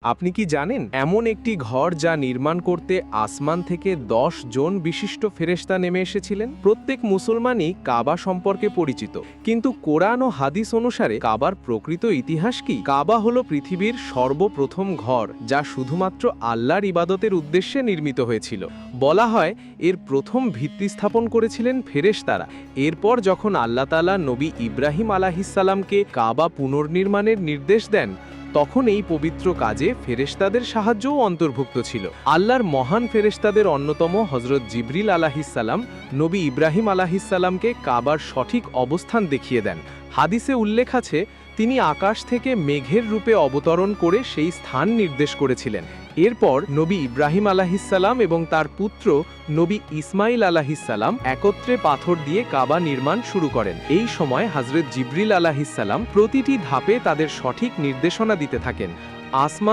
আপনি কি জানেন এমন একটি ঘর যা নির্মাণ করতে আসমান থেকে 10 জন বিশিষ্ট ফেরেশতা নেমে এসেছিলেন? প্রত্যেক মুসলমানই কাবা সম্পর্কে পরিচিত, কিন্তু কোরআন ও হাদিস অনুসারে কাবার প্রকৃত ইতিহাস কি? কাবা হলো পৃথিবীর সর্বপ্রথম ঘর যা শুধুমাত্র আল্লাহর ইবাদতের উদ্দেশ্যে নির্মিত হয়েছিল। বলা হয় এর প্রথম ভিত্তি স্থাপন করেছিলেন ফেরেশতারা। এরপর যখন আল্লাহ তাআলা নবী ইব্রাহিম আলাইহিসসালামকে কাবা পুনর্নির্মাণের নির্দেশ দেন, তখন এই পবিত্র কাজে ফেরেশতাদের সাহায্যও অন্তর্ভুক্ত ছিল। আল্লাহর মহান ফেরেশতাদের অন্যতম হযরত জিবরিল আলাইহিসসালাম নবী ইব্রাহিম আলাইহিসসালামকে কাবার সঠিক অবস্থান দেখিয়ে দেন। হাদিসে উল্লেখ আছে তিনি আকাশ থেকে মেঘের রূপে অবতরণ করে সেই স্থান নির্দেশ করেছিলেন। এরপর নবী ইব্রাহিম আলাইহিসসালাম এবং তার পুত্র নবী ইসমাইল আলাইহিসসালাম একত্রে পাথর দিয়ে কাবা নির্মাণ শুরু করেন। এই সময় হযরত জিবরিল আলাইহিসসালাম প্রতিটি ধাপে তাদের সঠিক নির্দেশনা দিতে থাকেন। আসমান